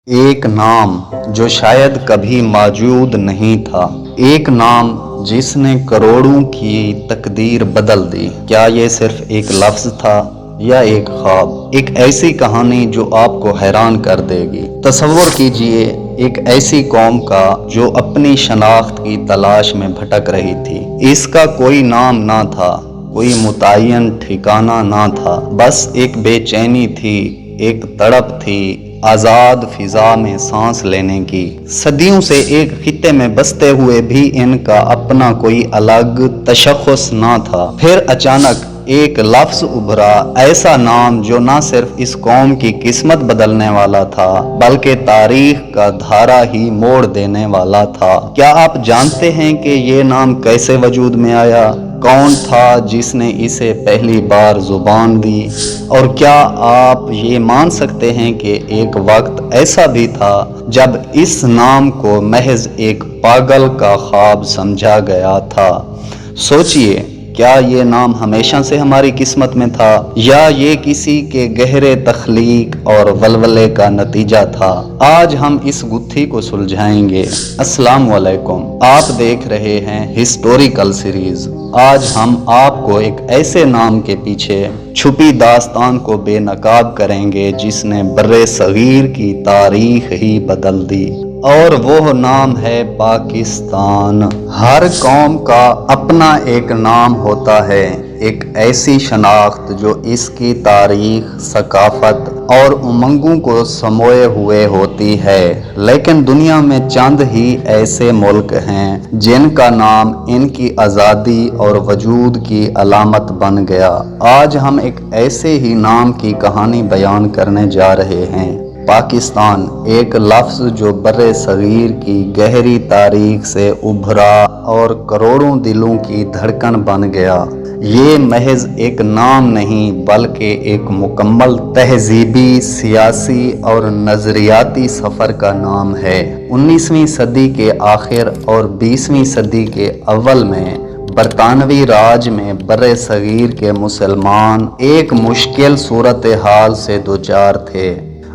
ایک نام جو شاید کبھی موجود نہیں تھا، ایک نام جس نے کروڑوں کی تقدیر بدل دی۔ کیا یہ صرف ایک لفظ تھا یا ایک خواب؟ ایک ایسی کہانی جو آپ کو حیران کر دے گی۔ تصور کیجئے ایک ایسی قوم کا جو اپنی شناخت کی تلاش میں بھٹک رہی تھی۔ اس کا کوئی نام نہ تھا، کوئی متعین ٹھکانہ نہ تھا، بس ایک بے چینی تھی، ایک تڑپ تھی آزاد فضا میں سانس لینے کی۔ صدیوں سے ایک خطے میں بستے ہوئے بھی ان کا اپنا کوئی الگ تشخص نہ تھا۔ پھر اچانک ایک لفظ ابھرا، ایسا نام جو نہ صرف اس قوم کی قسمت بدلنے والا تھا بلکہ تاریخ کا دھارا ہی موڑ دینے والا تھا۔ کیا آپ جانتے ہیں کہ یہ نام کیسے وجود میں آیا؟ کون تھا جس نے اسے پہلی بار زبان دی؟ اور کیا آپ یہ مان سکتے ہیں کہ ایک وقت ایسا بھی تھا جب اس نام کو محض ایک پاگل کا خواب سمجھا گیا تھا؟ سوچئے، کیا یہ نام ہمیشہ سے ہماری قسمت میں تھا یا یہ کسی کے گہرے تخلیق اور ولولے کا نتیجہ تھا؟ آج ہم اس گتھی کو سلجھائیں گے۔ السلام علیکم، آپ دیکھ رہے ہیں ہسٹوریکل سیریز۔ آج ہم آپ کو ایک ایسے نام کے پیچھے چھپی داستان کو بے نقاب کریں گے جس نے برِ صغیر کی تاریخ ہی بدل دی، اور وہ نام ہے پاکستان۔ ہر قوم کا اپنا ایک نام ہوتا ہے، ایک ایسی شناخت جو اس کی تاریخ، ثقافت اور امنگوں کو سموئے ہوئے ہوتی ہے۔ لیکن دنیا میں چند ہی ایسے ملک ہیں جن کا نام ان کی آزادی اور وجود کی علامت بن گیا۔ آج ہم ایک ایسے ہی نام کی کہانی بیان کرنے جا رہے ہیں، پاکستان، ایک لفظ جو برِ صغیر کی گہری تاریخ سے ابھرا اور کروڑوں دلوں کی دھڑکن بن گیا۔ یہ محض ایک نام نہیں بلکہ ایک مکمل تہذیبی، سیاسی اور نظریاتی سفر کا نام ہے۔ 19ویں صدی کے آخر اور 20ویں صدی کے اول میں برطانوی راج میں برِ صغیر کے مسلمان ایک مشکل صورتحال سے دوچار تھے۔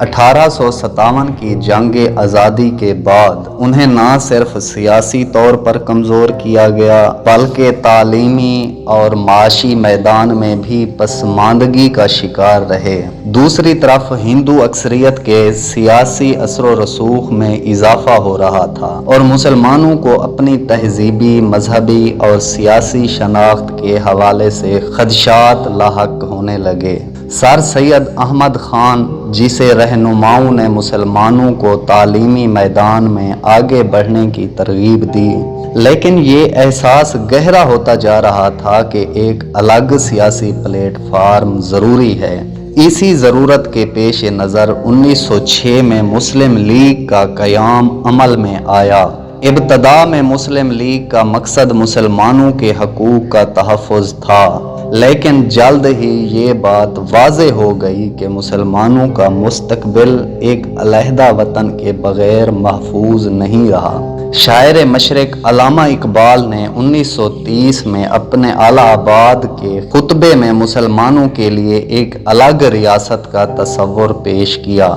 1857 کی جنگ آزادی کے بعد انہیں نہ صرف سیاسی طور پر کمزور کیا گیا بلکہ تعلیمی اور معاشی میدان میں بھی پسماندگی کا شکار رہے۔ دوسری طرف ہندو اکثریت کے سیاسی اثر و رسوخ میں اضافہ ہو رہا تھا اور مسلمانوں کو اپنی تہذیبی، مذہبی اور سیاسی شناخت کے حوالے سے خدشات لاحق ہونے لگے۔ سر سید احمد خان جیسے رہنماؤں نے مسلمانوں کو تعلیمی میدان میں آگے بڑھنے کی ترغیب دی، لیکن یہ احساس گہرا ہوتا جا رہا تھا کہ ایک الگ سیاسی پلیٹ فارم ضروری ہے۔ اسی ضرورت کے پیش نظر 1906 میں مسلم لیگ کا قیام عمل میں آیا۔ ابتدا میں مسلم لیگ کا مقصد مسلمانوں کے حقوق کا تحفظ تھا، لیکن جلد ہی یہ بات واضح ہو گئی کہ مسلمانوں کا مستقبل ایک علیحدہ وطن کے بغیر محفوظ نہیں رہا۔ شاعر مشرق علامہ اقبال نے 1930 میں اپنے الہ آباد کے خطبے میں مسلمانوں کے لیے ایک الگ ریاست کا تصور پیش کیا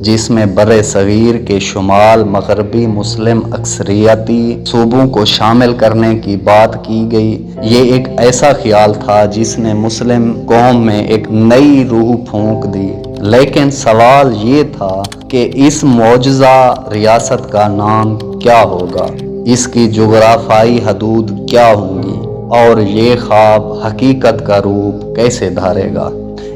جس میں برِ صغیر کے شمال مغربی مسلم اکثریتی صوبوں کو شامل کرنے کی بات کی گئی۔ یہ ایک ایسا خیال تھا جس نے مسلم قوم میں ایک نئی روح پھونک دی، لیکن سوال یہ تھا کہ اس معجزہ ریاست کا نام کیا ہوگا، اس کی جغرافیائی حدود کیا ہوں گی اور یہ خواب حقیقت کا روپ کیسے دھارے گا۔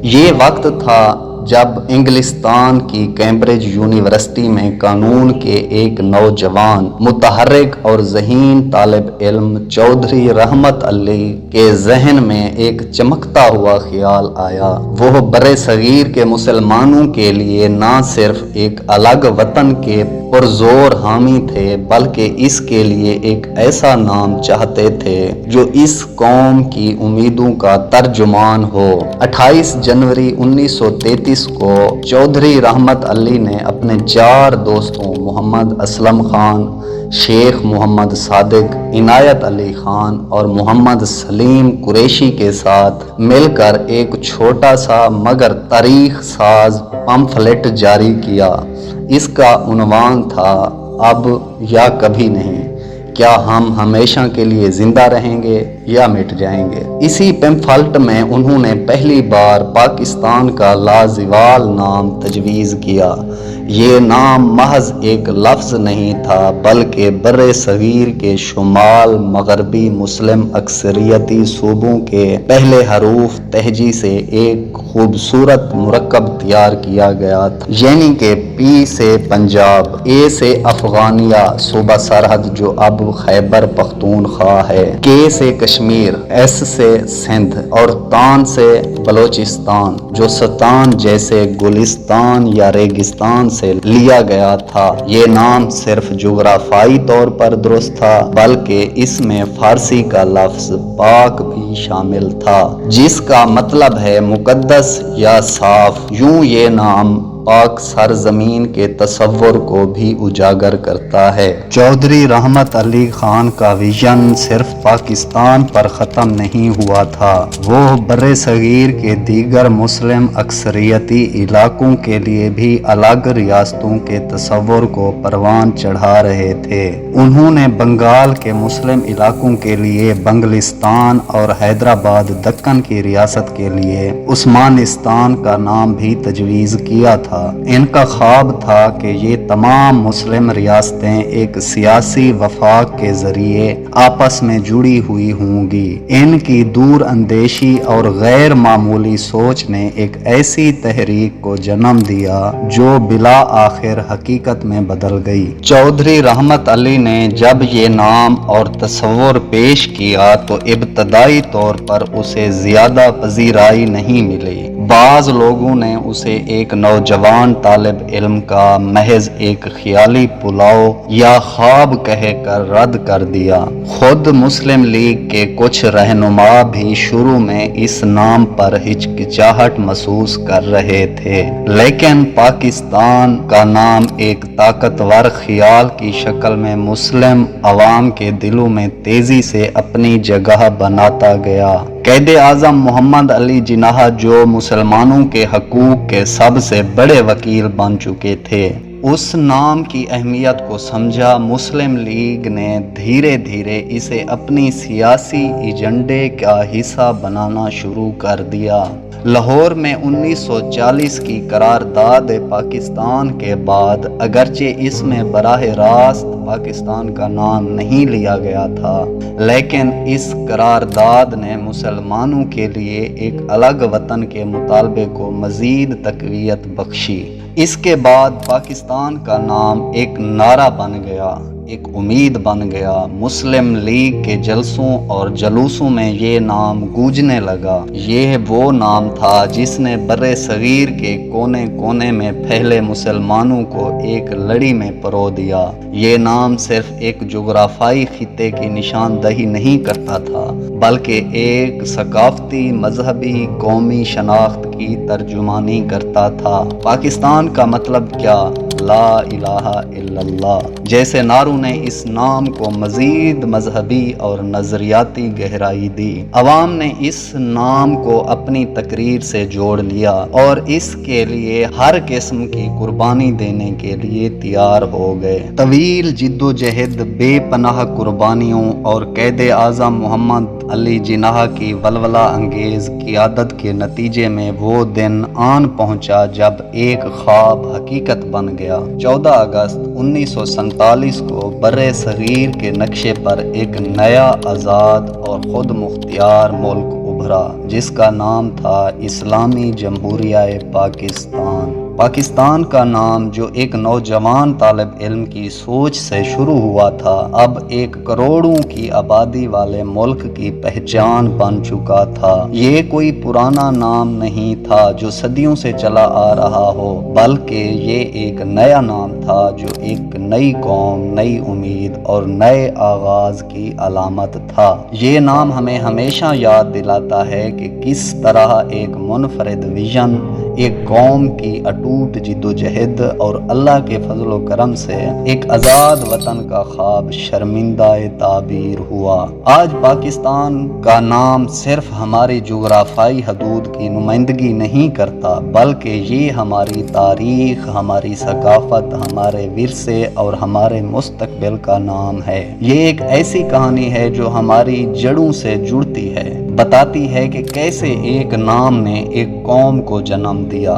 یہ وقت تھا جب انگلستان کی کیمبرج یونیورسٹی میں قانون کے ایک نوجوان، متحرک اور ذہین طالب علم چودھری رحمت علی کے ذہن میں ایک چمکتا ہوا خیال آیا۔ وہ برِ صغیر کے مسلمانوں کے لیے نہ صرف ایک الگ وطن کے پرزور حامی تھے بلکہ اس کے لیے ایک ایسا نام چاہتے تھے جو اس قوم کی امیدوں کا ترجمان ہو۔ 28 جنوری 1933 کو چودھری رحمت علی نے اپنے 4 دوستوں محمد اسلم خان، شیخ محمد صادق عنایت علی خان اور محمد سلیم قریشی کے ساتھ مل کر ایک چھوٹا سا مگر تاریخ ساز پمفلٹ جاری کیا۔ اس کا عنوان تھا اب یا کبھی نہیں، کیا ہم ہمیشہ کے لیے زندہ رہیں گے یا مٹ جائیں گے۔ اسی پمفلٹ میں انہوں نے پہلی بار پاکستان کا لازوال نام تجویز کیا۔ یہ نام محض ایک لفظ نہیں تھا بلکہ بر صغیر کے شمال مغربی مسلم اکثریتی صوبوں کے پہلے حروف تہجی سے ایک خوبصورت مرکب تیار کیا گیا تھا، یعنی کہ پی سے پنجاب، اے سے افغانیہ صوبہ سرحد جو اب خیبر پختونخوا ہے، کے سے کشمیر، ایس سے سندھ اور تان سے بلوچستان جو ستان جیسے گلستان یا ریگستان سے لیا گیا تھا۔ یہ نام صرف جغرافیائی طور پر درست تھا بلکہ اس میں فارسی کا لفظ پاک بھی شامل تھا، جس کا مطلب ہے مقدس یا صاف۔ یوں یہ نام پاک سرزمین کے تصور کو بھی اجاگر کرتا ہے۔ چودھری رحمت علی خان کا ویژن صرف پاکستان پر ختم نہیں ہوا تھا، وہ بر صغیر کے دیگر مسلم اکثریتی علاقوں کے لیے بھی الگ ریاستوں کے تصور کو پروان چڑھا رہے تھے۔ انہوں نے بنگال کے مسلم علاقوں کے لیے بنگلستان اور حیدرآباد دکن کی ریاست کے لیے عثمانستان کا نام بھی تجویز کیا تھا۔ ان کا خواب تھا کہ یہ تمام مسلم ریاستیں ایک سیاسی وفاق کے ذریعے آپس میں جڑی ہوئی ہوں گی۔ ان کی دور اندیشی اور غیر معمولی سوچ نے ایک ایسی تحریک کو جنم دیا جو بلا آخر حقیقت میں بدل گئی۔ چودھری رحمت علی نے جب یہ نام اور تصور پیش کیا تو ابتدائی طور پر اسے زیادہ پذیرائی نہیں ملی۔ بعض لوگوں نے اسے ایک نوجوان طالب علم کا محض ایک خیالی پلاؤ یا خواب کہہ کر رد کر دیا۔ خود مسلم لیگ کے کچھ رہنما بھی شروع میں اس نام پر ہچکچاہٹ محسوس کر رہے تھے، لیکن پاکستان کا نام ایک طاقتور خیال کی شکل میں مسلم عوام کے دلوں میں تیزی سے اپنی جگہ بناتا گیا۔ قائد اعظم محمد علی جناح جو مسلمانوں کے حقوق کے سب سے بڑے وکیل بن چکے تھے، اس نام کی اہمیت کو سمجھا۔ مسلم لیگ نے دھیرے دھیرے اسے اپنی سیاسی ایجنڈے کا حصہ بنانا شروع کر دیا۔ لاہور میں 1940 کی قرارداد پاکستان کے بعد اگرچہ اس میں براہ راست پاکستان کا نام نہیں لیا گیا تھا، لیکن اس قرارداد نے مسلمانوں کے لیے ایک الگ وطن کے مطالبے کو مزید تقویت بخشی۔ اس کے بعد پاکستان کا نام ایک نعرہ بن گیا، ایک امید بن گیا۔ مسلم لیگ کے جلسوں اور جلوسوں میں یہ نام گونجنے لگا۔ یہ وہ نام تھا جس نے بر صغیر کے کونے کونے میں پھیلے مسلمانوں کو ایک لڑی میں پرو دیا۔ یہ نام صرف ایک جغرافیائی خطے کی نشاندہی نہیں کرتا تھا بلکہ ایک ثقافتی، مذہبی، قومی شناخت کی ترجمانی کرتا تھا۔ پاکستان کا مطلب کیا؟ لا الہ الا اللہ جیسے نعروں نے اس نام کو مزید مذہبی اور نظریاتی گہرائی دی۔ عوام نے اس نام کو اپنی تقریر سے جوڑ لیا اور اس کے لیے ہر قسم کی قربانی دینے کے لیے تیار ہو گئے۔ طویل جدوجہد، بے پناہ قربانیوں اور قائد اعظم محمد علی جناح کی ولولہ انگیز قیادت کے نتیجے میں وہ دن آن پہنچا جب ایک خواب حقیقت بن گیا۔ 14 اگست 1947 کو بر صغیر کے نقشے پر ایک نیا آزاد اور خود مختار ملک ابھرا جس کا نام تھا اسلامی جمہوریہ پاکستان۔ پاکستان کا نام جو ایک نوجوان طالب علم کی سوچ سے شروع ہوا تھا، اب ایک کروڑوں کی آبادی والے ملک کی پہچان بن چکا تھا۔ یہ کوئی پرانا نام نہیں تھا جو صدیوں سے چلا آ رہا ہو، بلکہ یہ ایک نیا نام تھا جو ایک نئی قوم، نئی امید اور نئے آغاز کی علامت تھا۔ یہ نام ہمیں ہمیشہ یاد دلاتا ہے کہ کس طرح ایک منفرد ویژن، ایک قوم کی اٹوٹ جدوجہد اور اللہ کے فضل و کرم سے ایک آزاد وطن کا خواب شرمندہ تعبیر ہوا۔ آج پاکستان کا نام صرف ہماری جغرافیائی حدود کی نمائندگی نہیں کرتا، بلکہ یہ ہماری تاریخ، ہماری ثقافت، ہمارے ورثے اور ہمارے مستقبل کا نام ہے۔ یہ ایک ایسی کہانی ہے جو ہماری جڑوں سے جڑتی ہے، بتاتی ہے کہ کیسے ایک نام نے ایک قوم کو جنم دیا۔